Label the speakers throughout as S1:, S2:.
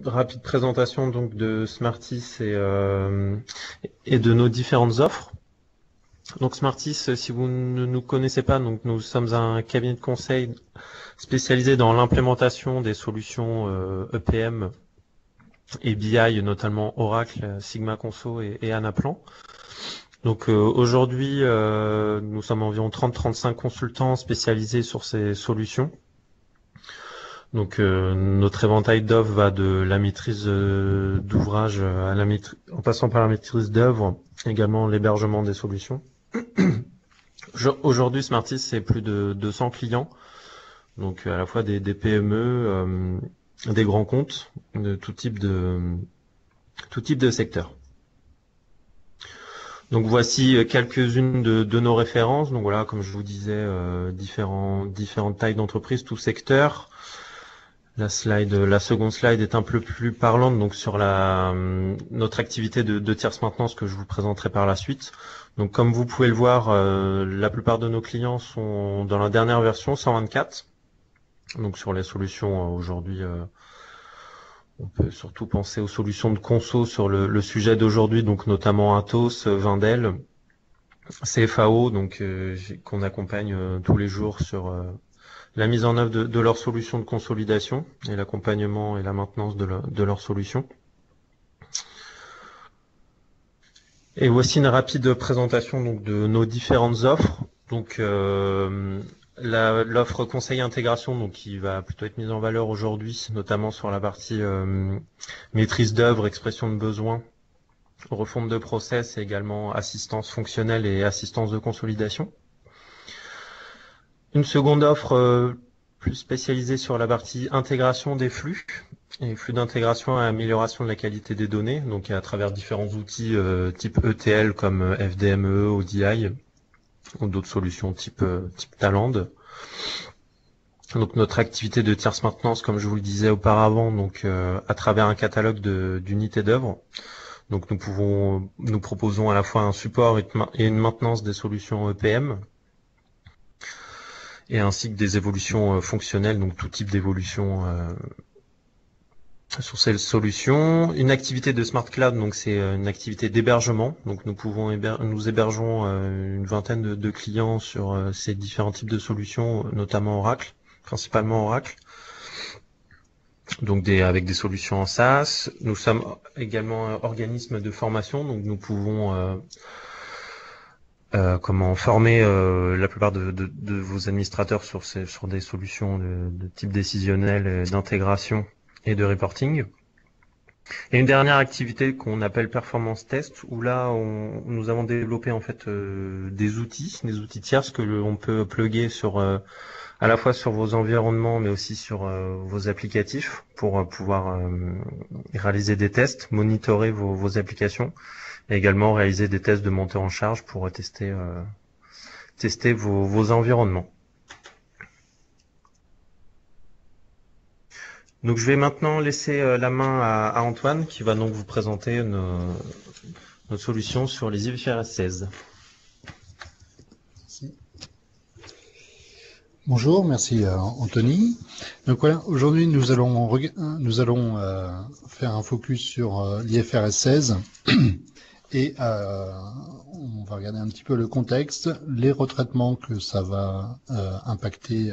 S1: Rapide présentation donc de Smartis et de nos différentes offres. Donc Smartis, si vous ne nous connaissez pas, donc nous sommes un cabinet de conseil spécialisé dans l'implémentation des solutions EPM et BI, notamment Oracle, Sigma Conso et Anaplan. Donc aujourd'hui, nous sommes environ 30-35 consultants spécialisés sur ces solutions. Donc notre éventail d'offres va de la maîtrise d'ouvrage en passant par la maîtrise d'œuvre, également l'hébergement des solutions. Aujourd'hui, Smartis, c'est plus de 200 clients, donc à la fois des PME, des grands comptes, de tout type de secteur. Donc voici quelques-unes de nos références. Donc voilà, comme je vous disais, différentes tailles d'entreprise, tout secteur. La seconde slide est un peu plus parlante, donc sur notre activité de tierce maintenance que je vous présenterai par la suite. Donc comme vous pouvez le voir, la plupart de nos clients sont dans la dernière version 124. Donc sur les solutions aujourd'hui, on peut surtout penser aux solutions de conso sur le sujet d'aujourd'hui, donc notamment Atos, Wendel, CFAO, donc qu'on accompagne tous les jours sur la mise en œuvre de leurs solutions de consolidation et l'accompagnement et la maintenance de leurs solutions. Et voici une rapide présentation donc, de nos différentes offres. Donc l'offre conseil intégration, donc qui va plutôt être mise en valeur aujourd'hui, notamment sur la partie maîtrise d'œuvre, expression de besoin, refonte de process et également assistance fonctionnelle et assistance de consolidation. Une seconde offre plus spécialisée sur la partie intégration des flux et flux d'intégration et amélioration de la qualité des données, donc à travers différents outils type ETL comme FDME, ODI ou d'autres solutions type Talend. Donc notre activité de tierce maintenance, comme je vous le disais auparavant, donc à travers un catalogue d'unités d'œuvre. Donc nous proposons à la fois un support et une maintenance des solutions EPM, et ainsi que des évolutions fonctionnelles, donc tout type d'évolution sur ces solutions. Une activité de Smart Cloud, donc c'est une activité d'hébergement. Donc nous hébergeons une vingtaine de clients sur ces différents types de solutions, notamment Oracle, principalement Oracle. Donc avec des solutions en SaaS. Nous sommes également organisme de formation, donc nous pouvons former la plupart de vos administrateurs sur des solutions de type décisionnel, d'intégration et de reporting. Et une dernière activité qu'on appelle performance test, où là nous avons développé en fait des outils tierces que l'on peut plugger sur à la fois sur vos environnements mais aussi sur vos applicatifs pour pouvoir réaliser des tests, monitorer vos applications et également réaliser des tests de montée en charge pour tester vos environnements. Donc je vais maintenant laisser la main à Antoine qui va donc vous présenter notre solution sur les IFRS 16.
S2: Merci. Bonjour, merci Anthony. Donc voilà, aujourd'hui nous allons faire un focus sur l'IFRS 16 et on va regarder un petit peu le contexte, les retraitements que ça va impacter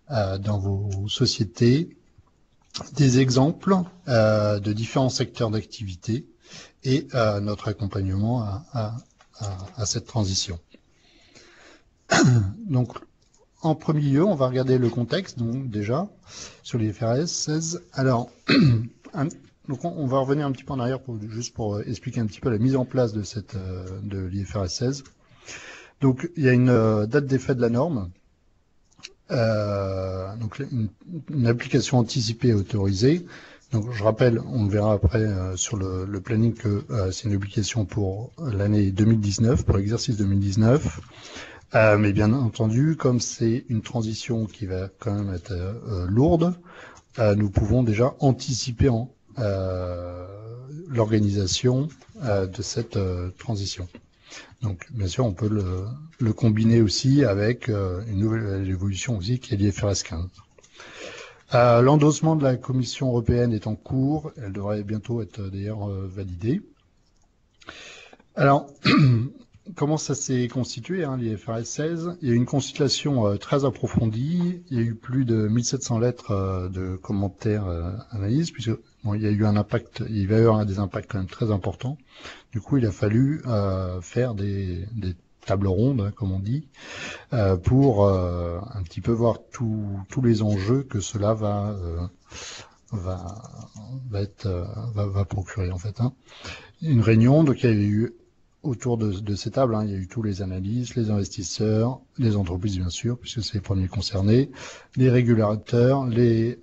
S2: dans vos sociétés, des exemples de différents secteurs d'activité et notre accompagnement à cette transition. Donc, en premier lieu, on va regarder le contexte, donc déjà, sur l'IFRS 16. Alors, donc on va revenir un petit peu en arrière juste pour expliquer un petit peu la mise en place de l'IFRS 16. Donc, il y a une date d'effet de la norme. Donc une application anticipée autorisée. Donc je rappelle, on le verra après sur le planning que c'est une application pour l'année 2019, pour l'exercice 2019. Mais bien entendu, comme c'est une transition qui va quand même être lourde, nous pouvons déjà anticiper l'organisation de cette transition. Donc, bien sûr, on peut le combiner aussi avec une nouvelle évolution aussi qui est l'IFRS 15. L'endossement de la Commission européenne est en cours. Elle devrait bientôt être d'ailleurs validée. Alors, comment ça s'est constitué, hein, l'IFRS 16? Il y a eu une consultation très approfondie. Il y a eu plus de 1700 lettres de commentaires, analyses, puisque bon, il y a eu un impact, il va y avoir des impacts quand même très importants. Du coup, il a fallu faire des tables rondes, hein, comme on dit, pour un petit peu voir tous les enjeux que cela va procurer en fait. Hein. Une réunion, donc il y a eu autour de ces tables, hein, il y a eu tous les analystes, les investisseurs, les entreprises bien sûr, puisque c'est les premiers concernés, les régulateurs, les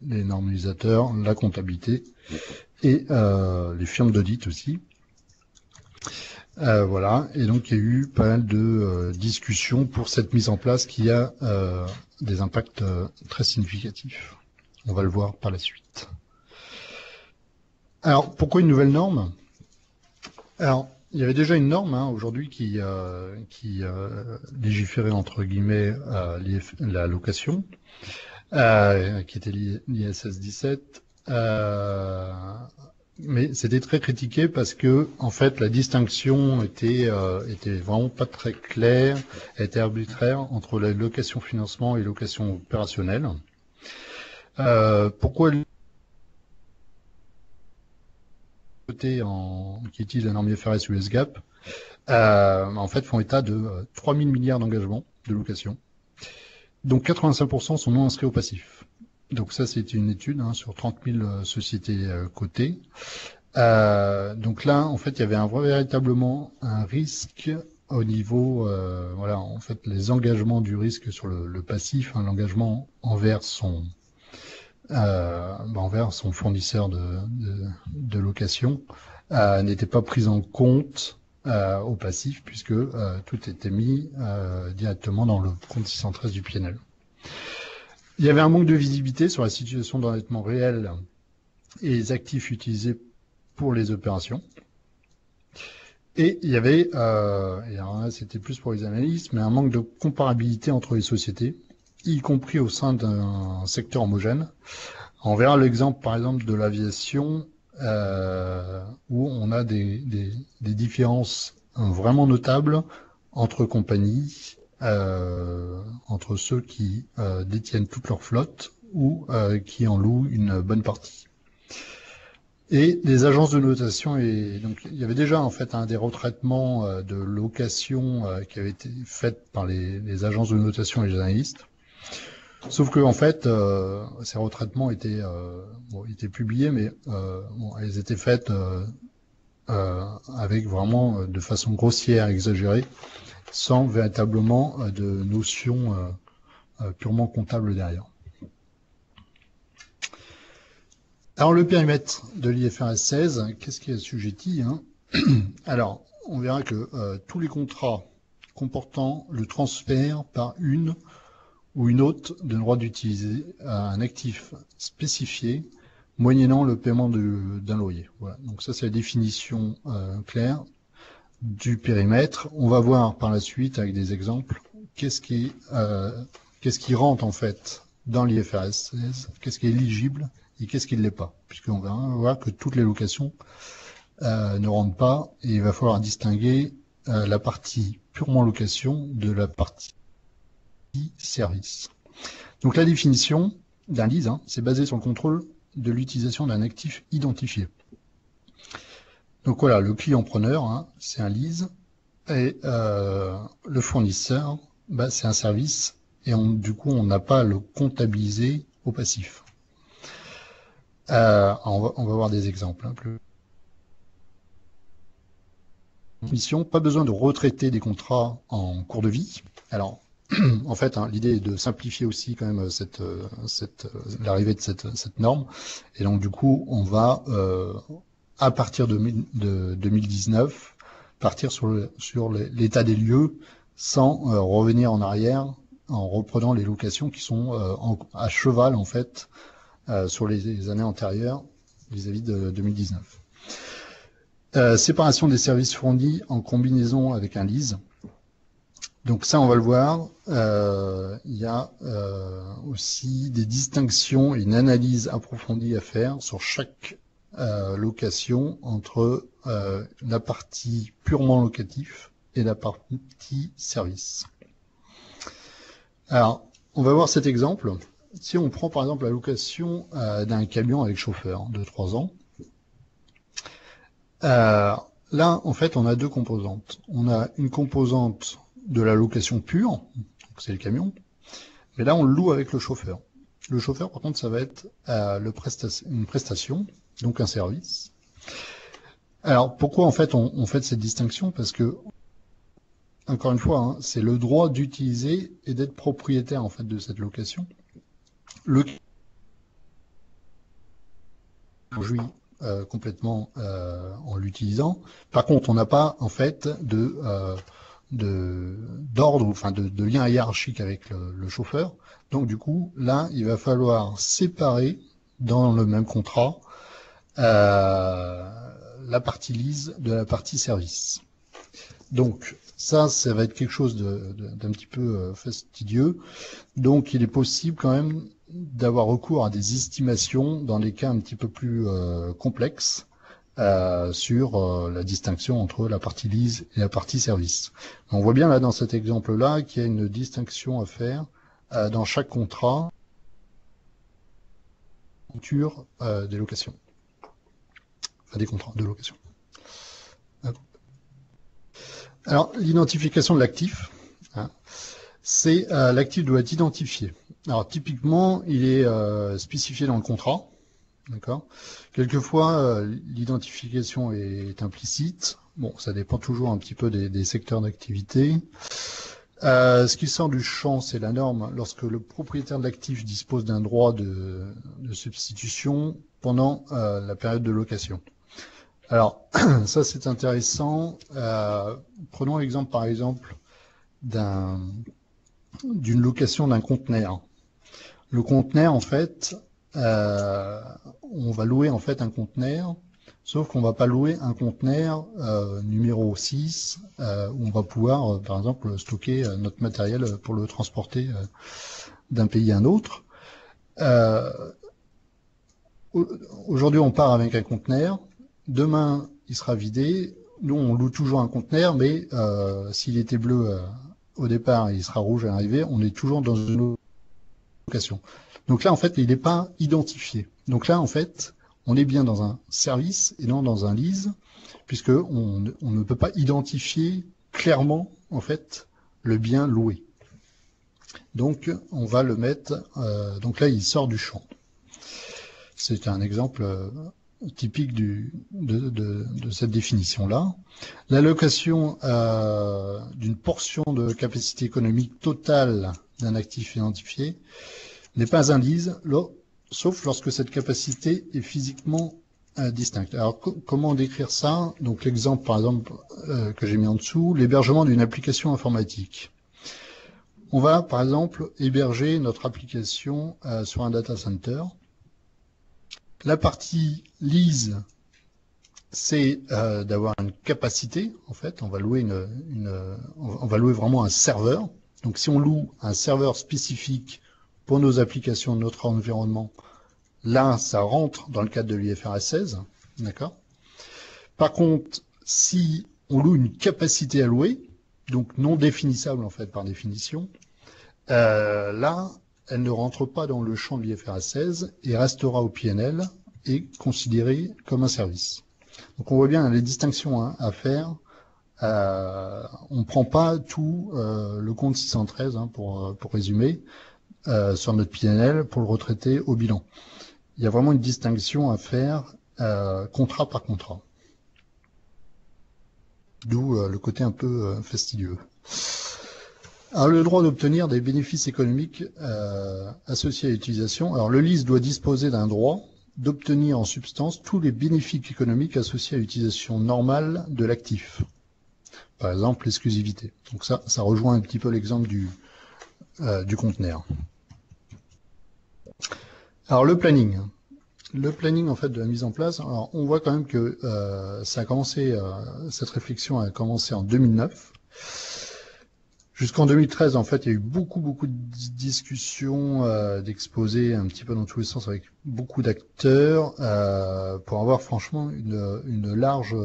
S2: normalisateurs, la comptabilité et les firmes d'audit aussi. Voilà, et donc il y a eu pas mal de discussions pour cette mise en place qui a des impacts très significatifs. On va le voir par la suite. Alors, pourquoi une nouvelle norme? Alors, il y avait déjà une norme hein, aujourd'hui qui légiférait entre guillemets la location, qui était l'ISS 17. Mais c'était très critiqué parce que, en fait, la distinction était vraiment pas très claire, elle était arbitraire entre la location financement et location opérationnelle. Pourquoi qui utilise la norme IFRS US GAAP, en fait, font état de 3 000 milliards d'engagements de location. Donc 85% sont non inscrits au passif. Donc ça, c'est une étude hein, sur 30 000 sociétés cotées. Donc là, en fait, il y avait véritablement un risque au niveau, voilà, en fait, les engagements du risque sur le passif, hein, l'engagement envers son fournisseur de location n'était pas pris en compte au passif puisque tout était mis directement dans le compte 613 du PNL. Il y avait un manque de visibilité sur la situation d'endettement réel et les actifs utilisés pour les opérations. Et il y avait, et alors là c'était plus pour les analystes, mais un manque de comparabilité entre les sociétés, y compris au sein d'un secteur homogène. On verra l'exemple par exemple de l'aviation où on a des différences vraiment notables entre compagnies, entre ceux qui détiennent toute leur flotte ou qui en louent une bonne partie. Et les agences de notation, et donc il y avait déjà en fait des retraitements de location qui avaient été faits par les agences de notation et les analystes. Sauf que en fait, ces retraitements étaient publiés, mais elles étaient faites avec vraiment de façon grossière, exagérée, sans véritablement de notions purement comptables derrière. Alors le périmètre de l'IFRS 16, qu'est-ce qui est assujetti hein? Alors, on verra que tous les contrats comportant le transfert par une ou une autre d'un droit d'utiliser un actif spécifié moyennant le paiement d'un loyer. Voilà. Donc ça c'est la définition claire du périmètre. On va voir par la suite avec des exemples qu'est-ce qui rentre en fait dans l'IFRS 16, qu'est-ce qui est éligible et qu'est-ce qui ne l'est pas, puisqu'on va voir que toutes les locations ne rentrent pas et il va falloir distinguer la partie purement location de la partie service. Donc la définition d'un lease, hein, c'est basé sur le contrôle de l'utilisation d'un actif identifié. Donc voilà, le client-preneur, hein, c'est un lease, et le fournisseur, c'est un service, et du coup on n'a pas à le comptabiliser au passif. On va voir des exemples. Hein, Mission, pas besoin de retraiter des contrats en cours de vie. Alors, en fait, hein, l'idée est de simplifier aussi quand même l'arrivée de cette norme. Et donc, du coup, on va, à partir de 2019, partir sur l'état des lieux sans revenir en arrière en reprenant les locations qui sont à cheval, en fait, sur les années antérieures vis-à-vis de 2019. Séparation des services fournis en combinaison avec un lease. Donc ça, on va le voir. Il y a aussi des distinctions et une analyse approfondie à faire sur chaque location entre la partie purement locatif et la partie service. Alors, on va voir cet exemple. Si on prend par exemple la location d'un camion avec chauffeur de 3 ans, là, en fait, on a deux composantes. On a une composante de la location pure, c'est le camion, mais là, on le loue avec le chauffeur. Le chauffeur, par contre, ça va être une prestation, donc un service. Alors, pourquoi en fait on fait cette distinction? Parce que, encore une fois, hein, c'est le droit d'utiliser et d'être propriétaire en fait de cette location. Le jouit complètement en l'utilisant. Par contre, on n'a pas en fait d'ordre, enfin de lien hiérarchique avec le chauffeur. Donc du coup, là, il va falloir séparer dans le même contrat la partie lease de la partie service. Donc ça va être quelque chose d'un petit peu fastidieux. Donc il est possible quand même d'avoir recours à des estimations dans des cas un petit peu plus complexes sur la distinction entre la partie lease et la partie service. On voit bien là dans cet exemple-là qu'il y a une distinction à faire dans chaque contrat des locations. Enfin, des contrats de location. Alors, l'identification de l'actif, hein, c'est l'actif doit être identifié. Alors, typiquement, il est spécifié dans le contrat. D'accord. Quelquefois, l'identification est implicite. Bon, ça dépend toujours un petit peu des secteurs d'activité. Ce qui sort du champ, c'est la norme lorsque le propriétaire de l'actif dispose d'un droit de substitution pendant la période de location. Alors, ça c'est intéressant. Prenons l'exemple, par exemple, d'une location d'un conteneur. Le conteneur, en fait, on va louer en fait un conteneur, sauf qu'on va pas louer un conteneur numéro 6, où on va pouvoir, par exemple, stocker notre matériel pour le transporter d'un pays à un autre. Aujourd'hui, on part avec un conteneur. Demain, il sera vidé. Nous, on loue toujours un conteneur, mais s'il était bleu au départ, il sera rouge à l'arrivée. On est toujours dans une location. Donc là, en fait, il n'est pas identifié. Donc là, en fait, on est bien dans un service et non dans un lease, puisque on ne peut pas identifier clairement, en fait, le bien loué. Donc, on va le mettre. Donc là, il sort du champ. C'est un exemple typique de cette définition-là. L'allocation d'une portion de capacité économique totale d'un actif identifié n'est pas un lease, sauf lorsque cette capacité est physiquement distincte. Alors, comment décrire ça? Donc, l'exemple, par exemple, que j'ai mis en dessous, l'hébergement d'une application informatique. On va, par exemple, héberger notre application sur un data center. La partie lease, c'est d'avoir une capacité, en fait. On va louer on va louer vraiment un serveur. Donc, si on loue un serveur spécifique pour nos applications, notre environnement, là, ça rentre dans le cadre de l'IFRS 16, d'accord? Par contre, si on loue une capacité à louer, donc non définissable en fait par définition, là, elle ne rentre pas dans le champ de l'IFRS 16 et restera au PNL et considérée comme un service. Donc on voit bien les distinctions à faire. On ne prend pas tout le compte 613 pour résumer. Sur notre PNL pour le retraiter au bilan. Il y a vraiment une distinction à faire contrat par contrat. D'où le côté un peu fastidieux. Alors, le droit d'obtenir des bénéfices économiques associés à l'utilisation. Alors, le lease doit disposer d'un droit d'obtenir en substance tous les bénéfices économiques associés à l'utilisation normale de l'actif. Par exemple, l'exclusivité. Donc ça rejoint un petit peu l'exemple du conteneur. Alors le planning en fait de la mise en place. Alors on voit quand même que ça a commencé, cette réflexion a commencé en 2009. Jusqu'en 2013, en fait, il y a eu beaucoup de discussions, d'exposés un petit peu dans tous les sens avec beaucoup d'acteurs pour avoir franchement une large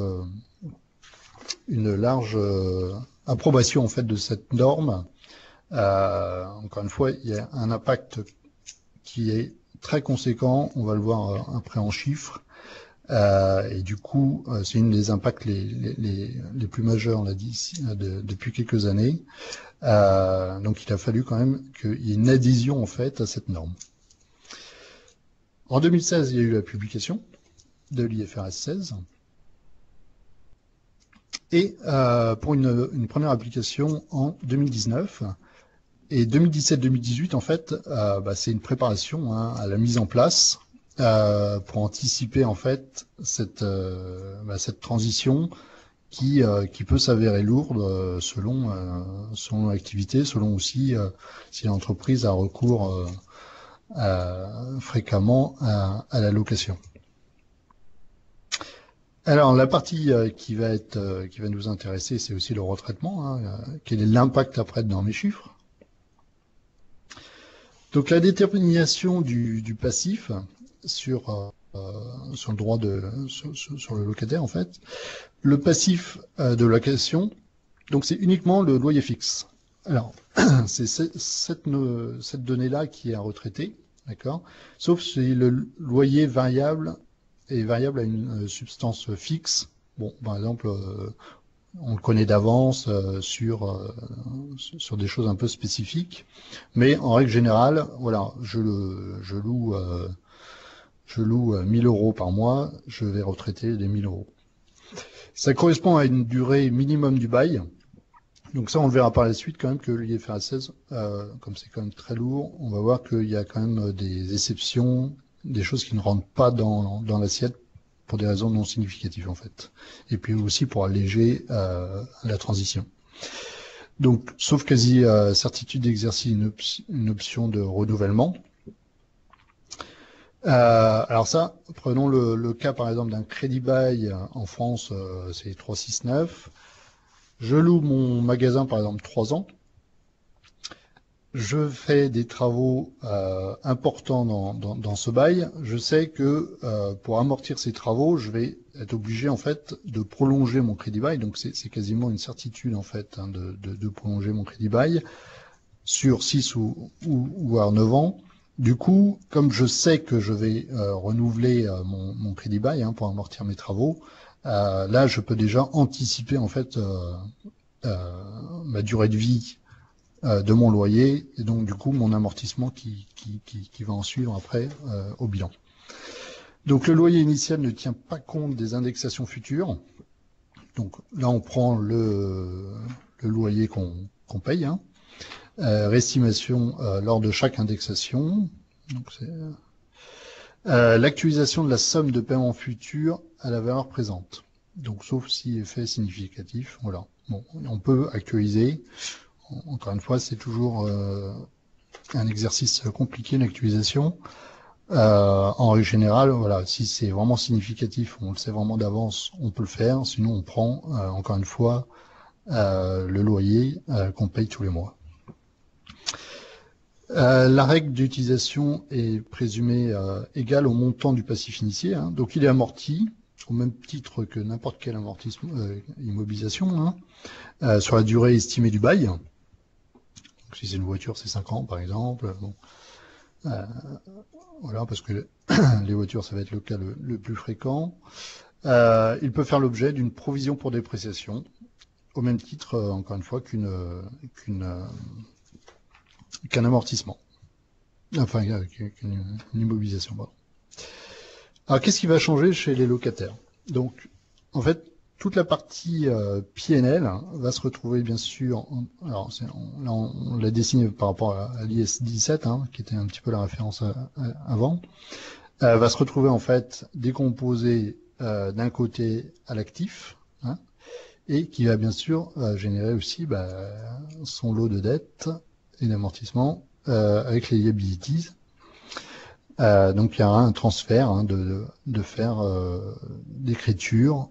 S2: approbation en fait de cette norme. Encore une fois, il y a un impact qui est très conséquent. On va le voir après en chiffres. Et du coup, c'est une des impacts les plus majeurs là, depuis quelques années. Donc il a fallu quand même qu'il y ait une adhésion en fait à cette norme. En 2016, il y a eu la publication de l'IFRS 16 et pour une première application en 2019. Et 2017-2018, en fait, c'est une préparation à la mise en place pour anticiper en fait cette transition qui peut s'avérer lourde selon l'activité, selon aussi si l'entreprise a recours fréquemment à la location. Alors la partie qui va nous intéresser, c'est aussi le retraitement. Quel est l'impact après dans mes chiffres? Donc la détermination du passif sur le droit sur le locataire en fait. Le passif de location, donc c'est uniquement le loyer fixe. Alors c'est cette donnée-là qui est à retraiter, d'accord? Sauf si le loyer variable est variable à une substance fixe. Bon, par exemple, on le connaît d'avance sur des choses un peu spécifiques, mais en règle générale, voilà, je loue 1000 euros par mois, je vais retraiter les 1000 euros. Ça correspond à une durée minimum du bail. Donc ça, on le verra par la suite quand même que l'IFRS 16, comme c'est quand même très lourd, on va voir qu'il y a quand même des exceptions, des choses qui ne rentrent pas dans l'assiette pour des raisons non significatives en fait. Et puis aussi pour alléger la transition. Donc, sauf quasi certitude d'exercice, une option de renouvellement. Alors ça, prenons le cas par exemple d'un crédit bail en France, c'est 369. Je loue mon magasin par exemple 3 ans. Je fais des travaux importants dans ce bail. Je sais que pour amortir ces travaux, je vais être obligé en fait de prolonger mon crédit bail. Donc c'est quasiment une certitude en fait de prolonger mon crédit bail sur 6 ou à 9 ans. Du coup, comme je sais que je vais renouveler mon crédit bail pour amortir mes travaux, là je peux déjà anticiper en fait ma durée de vie de mon loyer et donc du coup mon amortissement qui va en suivre après au bilan. Donc le loyer initial ne tient pas compte des indexations futures. Donc là on prend le loyer qu'on paye, réestimation lors de chaque indexation. Donc c'est l'actualisation de la somme de paiement futur à la valeur présente. Donc sauf si effet significatif, voilà. Bon, on peut actualiser. Encore une fois, c'est toujours un exercice compliqué, l'actualisation. En règle générale, voilà, si c'est vraiment significatif, on le sait vraiment d'avance, on peut le faire. Sinon, on prend, encore une fois, le loyer qu'on paye tous les mois. La règle d'utilisation est présumée égale au montant du passif initié. Donc, il est amorti au même titre que n'importe quel amortissement, immobilisation, sur la durée estimée du bail. Donc, si c'est une voiture, c'est 5 ans, par exemple. Bon. Voilà, parce que les voitures, ça va être le cas le plus fréquent. Il peut faire l'objet d'une provision pour dépréciation, au même titre, encore une fois, qu'un amortissement. Enfin, qu'une immobilisation. Bon. Alors, qu'est-ce qui va changer chez les locataires? Donc, en fait, toute la partie PNL va se retrouver bien sûr, alors là on l'a dessiné par rapport à l'IS 17, qui était un petit peu la référence avant, va se retrouver en fait décomposée d'un côté à l'actif, et qui va bien sûr générer aussi son lot de dettes et d'amortissement avec les liabilities. Donc il y aura un transfert de faire d'écriture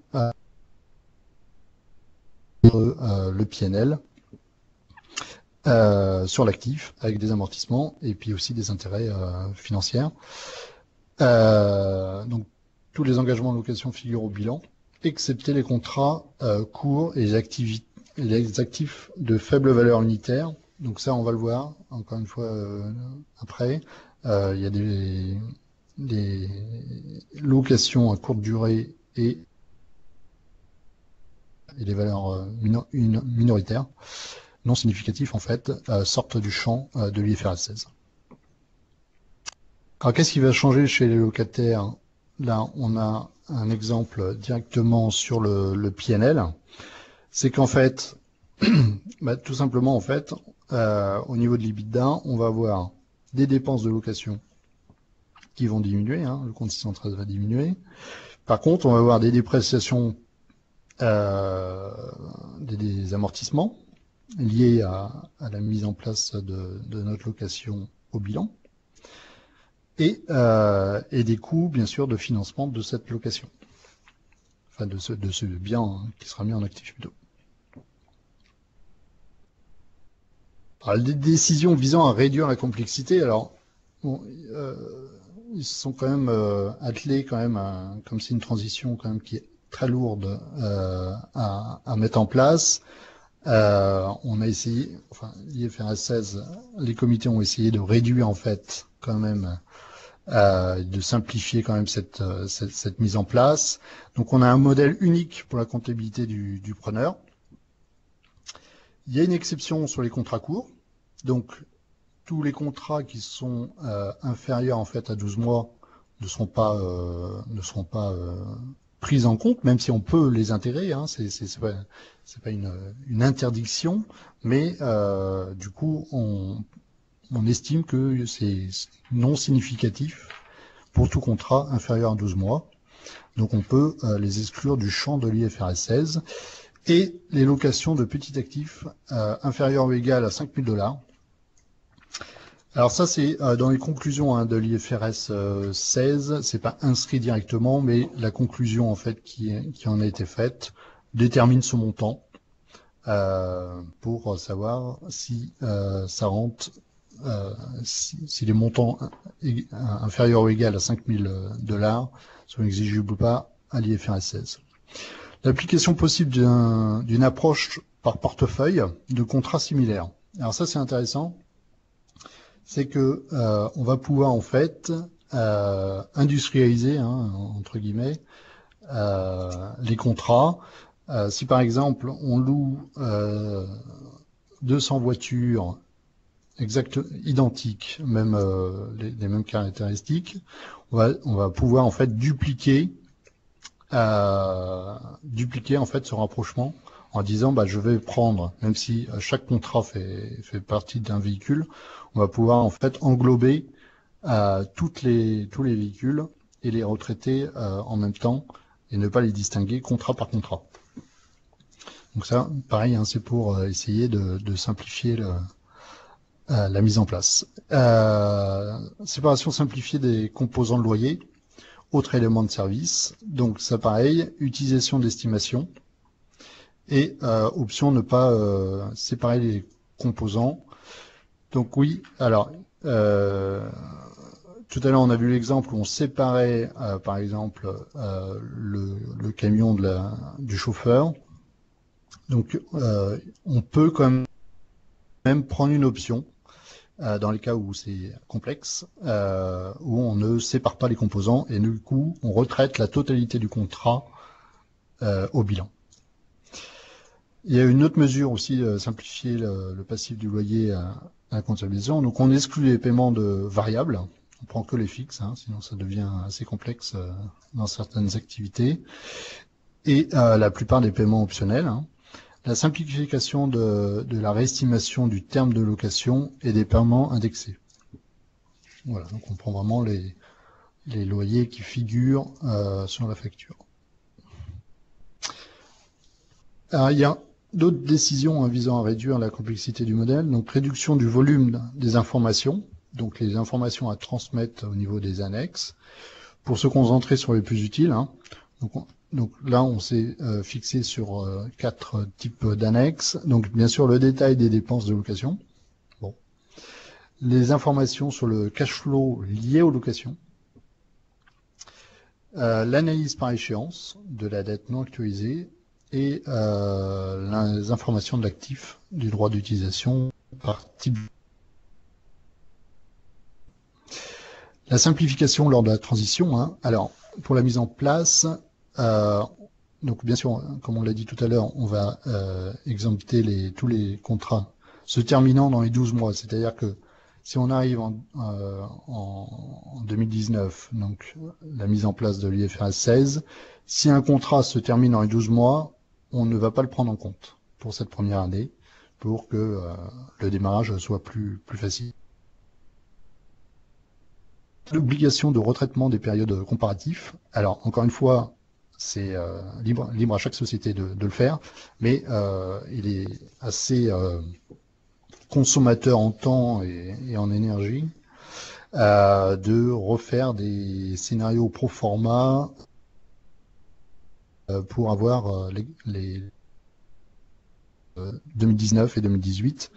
S2: le PNL sur l'actif avec des amortissements et puis aussi des intérêts financiers. Donc tous les engagements de location figurent au bilan, excepté les contrats courts et les actifs de faible valeur unitaire. Donc ça, on va le voir encore une fois après. Il y a des locations à courte durée et les valeurs minoritaires, non significatifs en fait, sortent du champ de l'IFRS 16. Alors qu'est-ce qui va changer chez les locataires? Là, on a un exemple directement sur le PNL. C'est qu'en fait, tout simplement en fait, au niveau de l'EBITDA, on va avoir des dépenses de location qui vont diminuer, hein, le compte 613 va diminuer. Par contre, on va avoir des dépréciations, des amortissements liés à la mise en place de notre location au bilan et des coûts, bien sûr, de financement de cette location, enfin de ce bien hein, qui sera mis en actif plutôt. Alors, les décisions visant à réduire la complexité, alors bon, ils se sont quand même attelés quand même comme c'est une transition quand même qui est très lourde à mettre en place. On a essayé, enfin l'IFRS 16, les comités ont essayé de réduire en fait quand même, de simplifier quand même cette mise en place. Donc on a un modèle unique pour la comptabilité du preneur. Il y a une exception sur les contrats courts. Donc tous les contrats qui sont inférieurs en fait à 12 mois ne seront pas pris en compte, même si on peut les intégrer, hein, c'est pas une interdiction, mais du coup on estime que c'est non significatif pour tout contrat inférieur à 12 mois. Donc on peut les exclure du champ de l'IFRS 16. Et les locations de petits actifs inférieurs ou égales à 5 000 $. Alors ça, c'est dans les conclusions hein, de l'IFRS 16, c'est pas inscrit directement, mais la conclusion en fait qui en a été faite détermine ce montant pour savoir si ça rentre, si les montants inférieurs ou égales à 5 000 $ sont exigibles ou pas à l'IFRS 16. L'application possible d'une approche par portefeuille de contrats similaires. Alors ça, c'est intéressant. C'est que on va pouvoir en fait industrialiser, hein, entre guillemets, les contrats. Si par exemple on loue 200 voitures identiques, même les mêmes caractéristiques, on va pouvoir en fait dupliquer en fait ce rapprochement en disant bah, je vais prendre, même si chaque contrat fait partie d'un véhicule, on va pouvoir en fait englober tous les véhicules et les retraiter en même temps et ne pas les distinguer contrat par contrat. Donc ça, pareil, hein, c'est pour essayer de simplifier la mise en place. Séparation simplifiée des composants de loyer, autres éléments de service. Donc ça, pareil, utilisation d'estimation et option ne pas séparer les composants. Donc oui, alors tout à l'heure on a vu l'exemple où on séparait par exemple le camion du chauffeur. Donc on peut quand même prendre une option dans les cas où c'est complexe, où on ne sépare pas les composants et du coup on retraite la totalité du contrat au bilan. Il y a une autre mesure aussi, simplifier le passif du loyer à la comptabilisation. Donc on exclut les paiements de variables, on prend que les fixes, hein, sinon ça devient assez complexe dans certaines activités, et la plupart des paiements optionnels. Hein. La simplification de la réestimation du terme de location et des paiements indexés. Voilà, donc on prend vraiment les loyers qui figurent sur la facture. Alors, il y a d'autres décisions visant à réduire la complexité du modèle, donc réduction du volume des informations, donc les informations à transmettre au niveau des annexes, pour se concentrer sur les plus utiles. Hein. Donc là, on s'est fixé sur 4 types d'annexes. Donc bien sûr, le détail des dépenses de location, les informations sur le cash flow lié aux locations, l'analyse par échéance de la dette non actualisée et les informations de l'actif du droit d'utilisation par type. La simplification lors de la transition. Hein. Alors, pour la mise en place, donc bien sûr, comme on l'a dit tout à l'heure, on va exempter tous les contrats se terminant dans les 12 mois. C'est-à-dire que si on arrive en 2019, donc la mise en place de l'IFRS 16, si un contrat se termine dans les 12 mois, on ne va pas le prendre en compte pour cette première année, pour que le démarrage soit plus facile. L'obligation de retraitement des périodes comparatives. Alors, encore une fois, c'est libre à chaque société de le faire, mais il est assez consommateur en temps et en énergie de refaire des scénarios pro forma pour avoir les 2019 et 2018.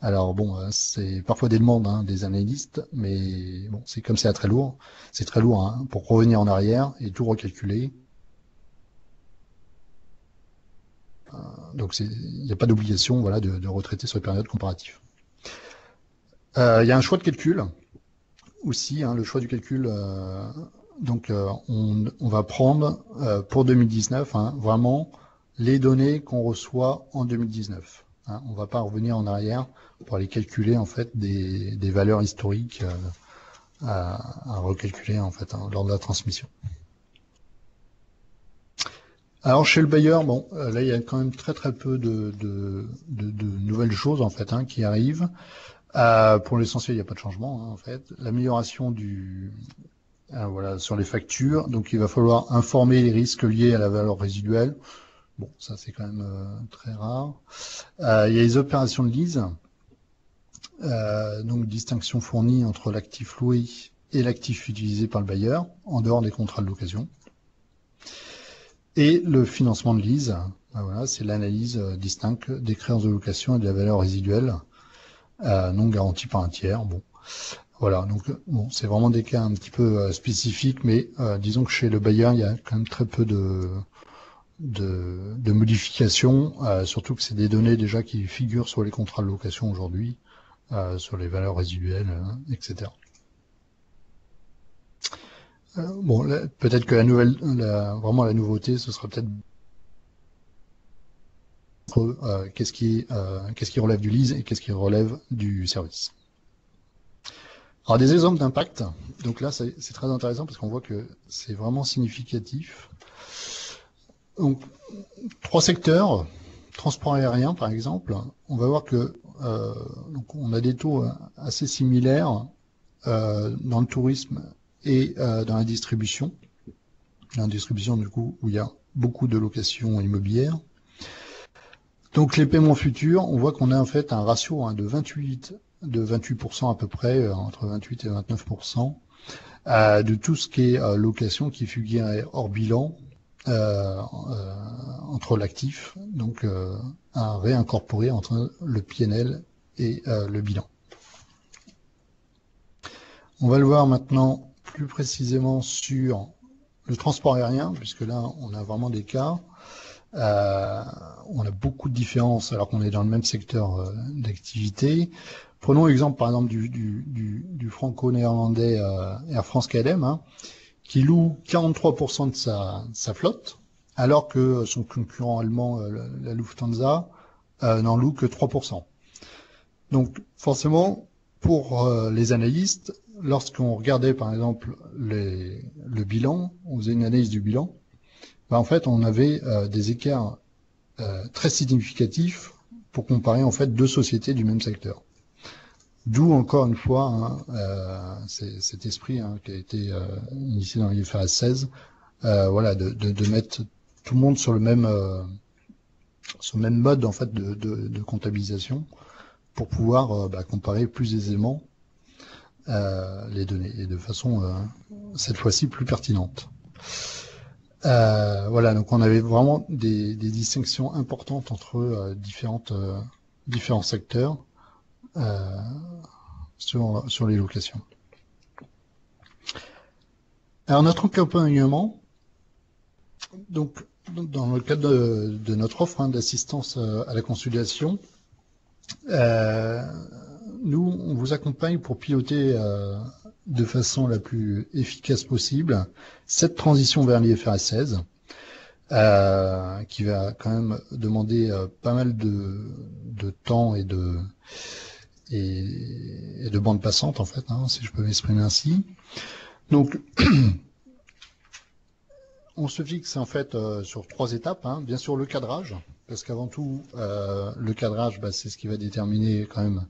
S2: Alors bon, c'est parfois des demandes des analystes, mais bon, c'est comme c'est très lourd. C'est très lourd pour revenir en arrière et tout recalculer. Donc il n'y a pas d'obligation, voilà, de retraiter sur les périodes comparatives. Il y a un choix de calcul aussi, le choix du calcul. Donc on va prendre pour 2019 vraiment les données qu'on reçoit en 2019. On ne va pas revenir en arrière pour aller calculer en fait des valeurs historiques à recalculer en fait lors de la transmission. Alors chez le bailleur, bon, là il y a quand même très peu de nouvelles choses en fait qui arrivent. Pour l'essentiel, il n'y a pas de changement en fait. L'amélioration voilà, sur les factures, donc il va falloir informer les risques liés à la valeur résiduelle. Bon, ça c'est quand même très rare. Il y a les opérations de lease, donc distinction fournie entre l'actif loué et l'actif utilisé par le bailleur, en dehors des contrats de location. Et le financement de lease, voilà, c'est l'analyse distincte des créances de location et de la valeur résiduelle non garantie par un tiers. Bon, voilà, donc bon, c'est vraiment des cas un petit peu spécifiques, mais disons que chez le bailleur, il y a quand même très peu de modifications, surtout que c'est des données déjà qui figurent sur les contrats de location aujourd'hui, sur les valeurs résiduelles, etc. Bon, peut-être que vraiment la nouveauté, ce sera peut-être qu'est-ce qui relève du lease et qu'est-ce qui relève du service. Alors des exemples d'impact, donc là c'est très intéressant parce qu'on voit que c'est vraiment significatif. Donc 3 secteurs, transport aérien par exemple, on va voir que donc on a des taux assez similaires dans le tourisme et dans la distribution. La distribution du coup où il y a beaucoup de locations immobilières. Donc les paiements futurs, on voit qu'on a en fait un ratio de 28% à peu près, entre 28 et 29%, de tout ce qui est location qui figure hors bilan entre l'actif, donc à réincorporer entre le PNL et le bilan. On va le voir maintenant plus précisément sur le transport aérien, puisque là on a vraiment des cas. On a beaucoup de différences alors qu'on est dans le même secteur d'activité. Prenons l'exemple par exemple du franco-néerlandais Air France KLM, qui loue 43% de sa flotte, alors que son concurrent allemand, la Lufthansa, n'en loue que 3%. Donc forcément, pour les analystes, lorsqu'on regardait par exemple le bilan, on faisait une analyse du bilan, en fait on avait des écarts très significatifs pour comparer en fait 2 sociétés du même secteur. D'où encore une fois cet esprit qui a été initié dans l'IFRS 16, voilà, de mettre tout le monde sur le même mode en fait de comptabilisation pour pouvoir comparer plus aisément les données et de façon cette fois-ci plus pertinente. Voilà, donc on avait vraiment des distinctions importantes entre différents secteurs. sur les locations. Alors notre accompagnement, donc dans le cadre de notre offre d'assistance à la conciliation, nous on vous accompagne pour piloter de façon la plus efficace possible cette transition vers l'IFRS 16, qui va quand même demander pas mal de temps et de bande passante en fait, si je peux m'exprimer ainsi. Donc on se fixe en fait sur 3 étapes. Bien sûr le cadrage, parce qu'avant tout le cadrage, c'est ce qui va déterminer quand même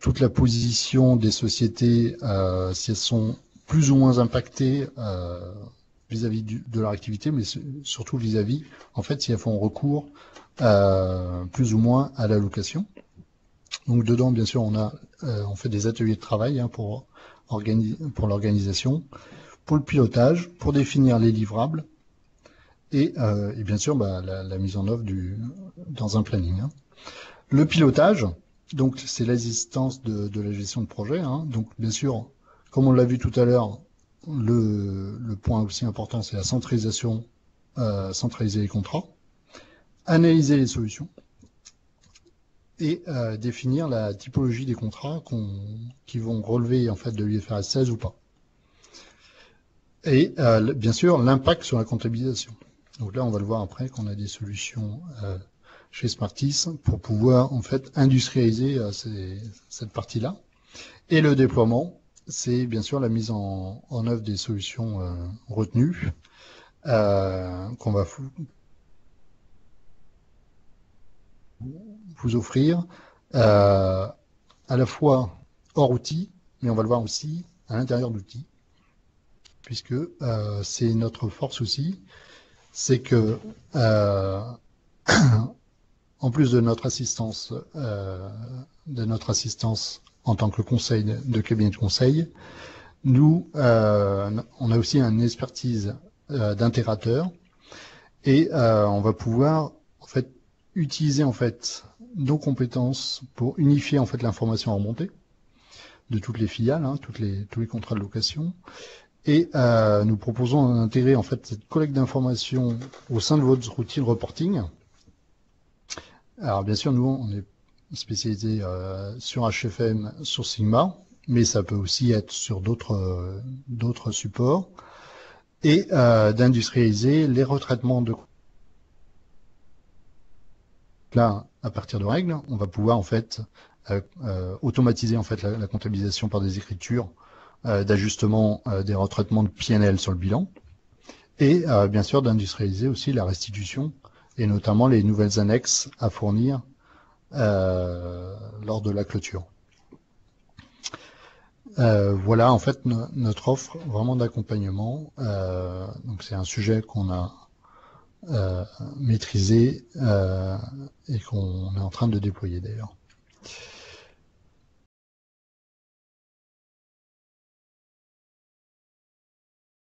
S2: toute la position des sociétés, si elles sont plus ou moins impactées vis-à-vis de leur activité, mais surtout vis-à-vis, en fait, si elles font recours plus ou moins à la location. Donc dedans, bien sûr, on fait des ateliers de travail pour l'organisation, pour le pilotage, pour définir les livrables et bien sûr la mise en œuvre dans un planning. Le pilotage, donc c'est l'existence de la gestion de projet. Donc bien sûr, comme on l'a vu tout à l'heure, le point aussi important, c'est la centralisation, centraliser les contrats, analyser les solutions et définir la typologie des contrats qui vont relever en fait de l'IFRS 16 ou pas. Et bien sûr l'impact sur la comptabilisation. Donc là on va le voir après qu'on a des solutions chez Smartis pour pouvoir en fait industrialiser cette partie-là. Et le déploiement, c'est bien sûr la mise en œuvre des solutions retenues qu'on va vous offrir à la fois hors outil, mais on va le voir aussi à l'intérieur d'outils, puisque c'est notre force aussi, c'est que en plus de notre assistance en tant que conseil de cabinet de conseil, nous on a aussi une expertise d'intégrateur et on va pouvoir en fait utiliser en fait nos compétences pour unifier en fait l'information remontée de toutes les filiales, tous les contrats de location. Et nous proposons d'intégrer en fait cette collecte d'informations au sein de votre outil de reporting. Alors bien sûr, nous on est spécialisé sur HFM, sur Sigma, mais ça peut aussi être sur d'autres supports, et d'industrialiser les retraitements de là à partir de règles. On va pouvoir en fait automatiser en fait la comptabilisation par des écritures d'ajustement des retraitements de PNL sur le bilan, et bien sûr d'industrialiser aussi la restitution et notamment les nouvelles annexes à fournir lors de la clôture. Voilà en fait notre offre vraiment d'accompagnement. Donc c'est un sujet qu'on a maîtrisé et qu'on est en train de déployer d'ailleurs.